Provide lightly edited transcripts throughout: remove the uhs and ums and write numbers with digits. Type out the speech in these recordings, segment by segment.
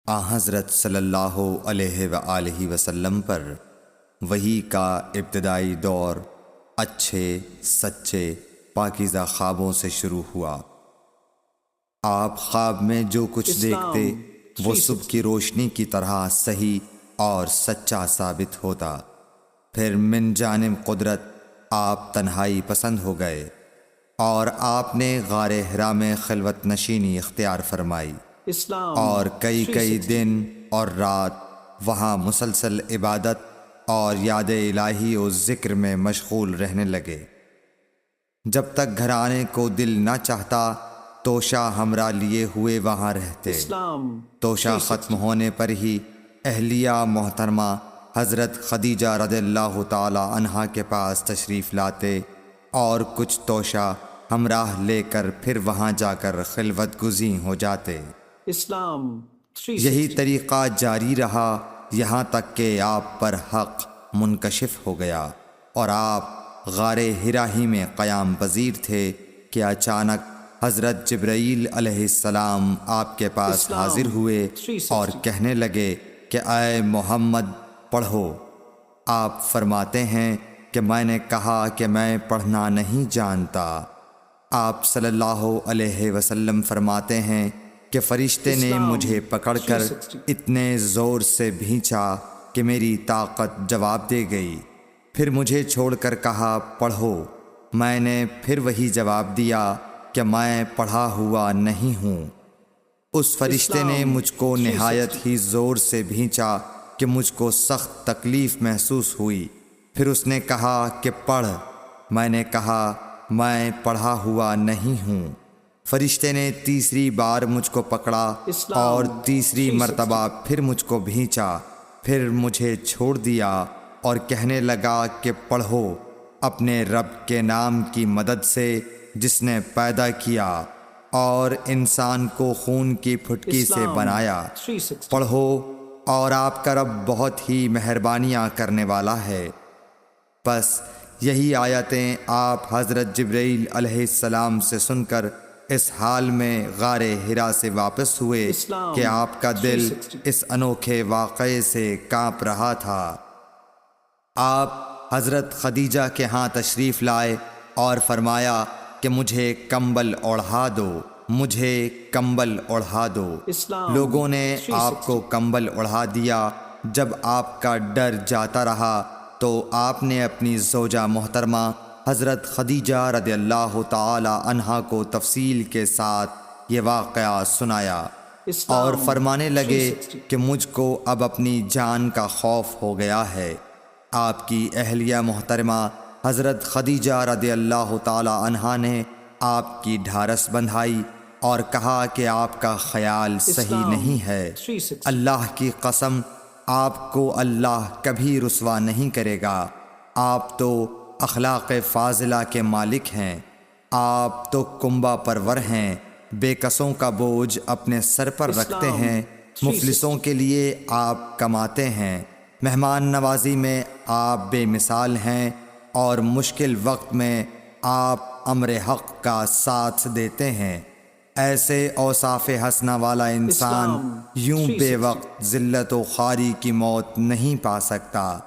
حضرت صلی اللہ علیہ وآلہ وسلم پر وحی کا ابتدائی دور اچھے سچے پاکیزہ خوابوں سے شروع ہوا۔ آپ خواب میں جو کچھ دیکھتے وہ صبح کی روشنی کی طرح صحیح اور سچا ثابت ہوتا۔ پھر من جانب قدرت آپ تنہائی پسند ہو گئے اور آپ نے غار حرا میں خلوت نشینی اختیار فرمائی اور کئی دن اور رات وہاں مسلسل عبادت اور یاد الہی و ذکر میں مشغول رہنے لگے۔ جب تک گھر آنے کو دل نہ چاہتا توشہ ہمراہ لیے ہوئے وہاں رہتے۔ توشہ ختم ہونے پر ہی اہلیہ محترمہ حضرت خدیجہ رضی اللہ تعالی عنہا کے پاس تشریف لاتے اور کچھ توشہ ہمراہ لے کر پھر وہاں جا کر خلوت گزین ہو جاتے۔ یہی طریقہ جاری رہا یہاں تک کہ آپ پر حق منکشف ہو گیا اور آپ غار حرا ہی میں قیام پذیر تھے کہ اچانک حضرت جبرائیل علیہ السلام آپ کے پاس حاضر ہوئے اور کہنے لگے کہ اے محمد پڑھو۔ آپ فرماتے ہیں کہ میں نے کہا کہ میں پڑھنا نہیں جانتا۔ آپ صلی اللہ علیہ وسلم فرماتے ہیں کہ فرشتے نے مجھے پکڑ کر اتنے زور سے بھینچا کہ میری طاقت جواب دے گئی۔ پھر مجھے چھوڑ کر کہا پڑھو۔ میں نے پھر وہی جواب دیا کہ میں پڑھا ہوا نہیں ہوں۔ اس فرشتے نے مجھ کو نہایت ہی زور سے بھینچا کہ مجھ کو سخت تکلیف محسوس ہوئی۔ پھر اس نے کہا کہ پڑھ۔ میں نے کہا میں پڑھا ہوا نہیں ہوں۔ فرشتے نے تیسری بار مجھ کو پکڑا اور تیسری مرتبہ پھر مجھ کو بھینچا۔ پھر مجھے چھوڑ دیا اور کہنے لگا کہ پڑھو اپنے رب کے نام کی مدد سے جس نے پیدا کیا اور انسان کو خون کی پھٹکی سے بنایا۔ پڑھو اور آپ کا رب بہت ہی مہربانیاں کرنے والا ہے۔ بس یہی آیتیں آپ حضرت جبرائیل علیہ السلام سے سن کر اس حال میں غار حرا سے واپس ہوئے کہ آپ کا دل اس انوکھے واقعے سے کانپ رہا تھا۔ آپ حضرت خدیجہ کے ہاں تشریف لائے اور فرمایا کہ مجھے کمبل اوڑھا دو، مجھے کمبل اوڑھا دو۔ لوگوں نے آپ کو کمبل اوڑھا دیا۔ جب آپ کا ڈر جاتا رہا تو آپ نے اپنی زوجہ محترمہ حضرت خدیجہ رضی اللہ تعالی عنہا کو تفصیل کے ساتھ یہ واقعہ سنایا اور فرمانے لگے کہ مجھ کو اب اپنی جان کا خوف ہو گیا ہے۔ آپ کی اہلیہ محترمہ حضرت خدیجہ رضی اللہ تعالی عنہا نے آپ کی ڈھارس بندھائی اور کہا کہ آپ کا خیال صحیح نہیں ہے۔ اللہ کی قسم آپ کو اللہ کبھی رسوا نہیں کرے گا۔ آپ تو اخلاق فاضلہ کے مالک ہیں۔ آپ تو کنبہ پرور ہیں، بے کسوں کا بوجھ اپنے سر پر رکھتے ہیں، مفلسوں کے لیے آپ کماتے ہیں، مہمان نوازی میں آپ بے مثال ہیں اور مشکل وقت میں آپ امر حق کا ساتھ دیتے ہیں۔ ایسے اوصاف حسنہ والا انسان یوں بے وقت ذلت و خواری کی موت نہیں پا سکتا۔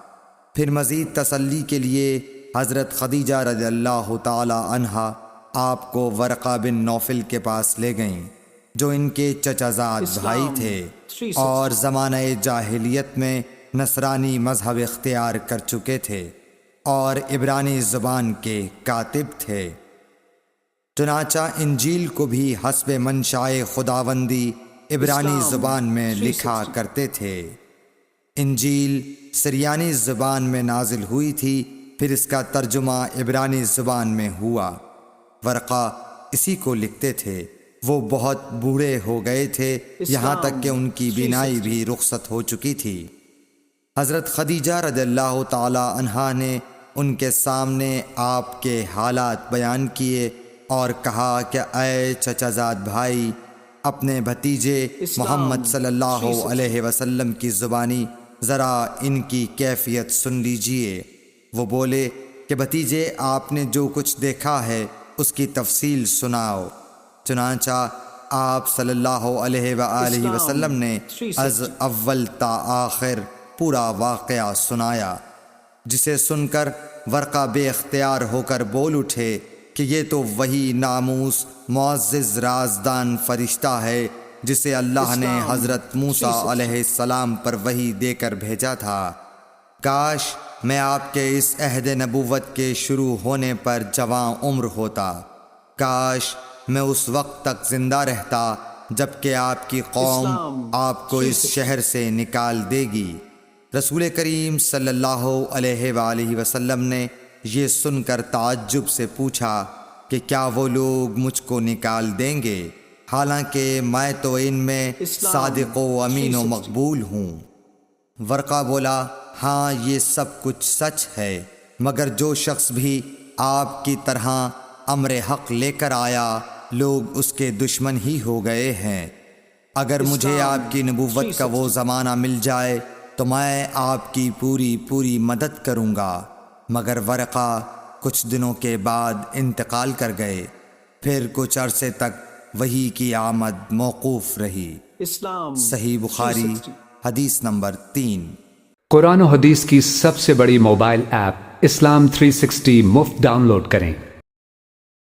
پھر مزید تسلی کے لیے حضرت خدیجہ رضی اللہ تعالی عنہا آپ کو ورقہ بن نوفل کے پاس لے گئیں جو ان کے چچا زاد بھائی تھے اور زمانہ جاہلیت میں نصرانی مذہب اختیار کر چکے تھے اور عبرانی زبان کے کاتب تھے۔ چنانچہ انجیل کو بھی حسب منشائے خداوندی عبرانی زبان میں لکھا کرتے تھے۔ انجیل سریانی زبان میں نازل ہوئی تھی، پھر اس کا ترجمہ عبرانی زبان میں ہوا۔ ورقہ اسی کو لکھتے تھے۔ وہ بہت بوڑھے ہو گئے تھے، یہاں تک کہ ان کی بینائی بھی رخصت ہو چکی تھی۔ حضرت خدیجہ رضی اللہ تعالی عنہا نے ان کے سامنے آپ کے حالات بیان کیے اور کہا کہ اے چچا زاد بھائی، اپنے بھتیجے محمد صلی اللہ علیہ وسلم کی زبانی ذرا ان کی کیفیت سن لیجئے۔ وہ بولے کہ بھتیجے آپ نے جو کچھ دیکھا ہے اس کی تفصیل سناؤ۔ چنانچہ آپ صلی اللہ علیہ وآلہ وسلم نے از اول تا آخر پورا واقعہ سنایا، جسے سن کر ورقہ بے اختیار ہو کر بول اٹھے کہ یہ تو وہی ناموس معزز رازدان فرشتہ ہے جسے اللہ نے حضرت موسیٰ علیہ السلام پر وحی دے کر بھیجا تھا۔ کاش میں آپ کے اس عہد نبوت کے شروع ہونے پر جواں عمر ہوتا، کاش میں اس وقت تک زندہ رہتا جب کہ آپ کی قوم آپ کو اس شہر سے نکال دے گی۔ رسول کریم صلی اللہ علیہ وآلہ وسلم نے یہ سن کر تعجب سے پوچھا کہ کیا وہ لوگ مجھ کو نکال دیں گے، حالانکہ میں تو ان میں صادق و امین و مقبول ہوں۔ ورقہ بولا، ہاں یہ سب کچھ سچ ہے، مگر جو شخص بھی آپ کی طرح امر حق لے کر آیا لوگ اس کے دشمن ہی ہو گئے ہیں۔ اگر مجھے آپ کی نبوت کا وہ زمانہ مل جائے تو میں آپ کی پوری مدد کروں گا، مگر ورقہ کچھ دنوں کے بعد انتقال کر گئے، پھر کچھ عرصے تک وحی کی آمد موقوف رہی۔ صحیح بخاری حدیث نمبر 3۔ قرآن و حدیث کی سب سے بڑی موبائل ایپ اسلام 360 مفت ڈاؤن لوڈ کریں۔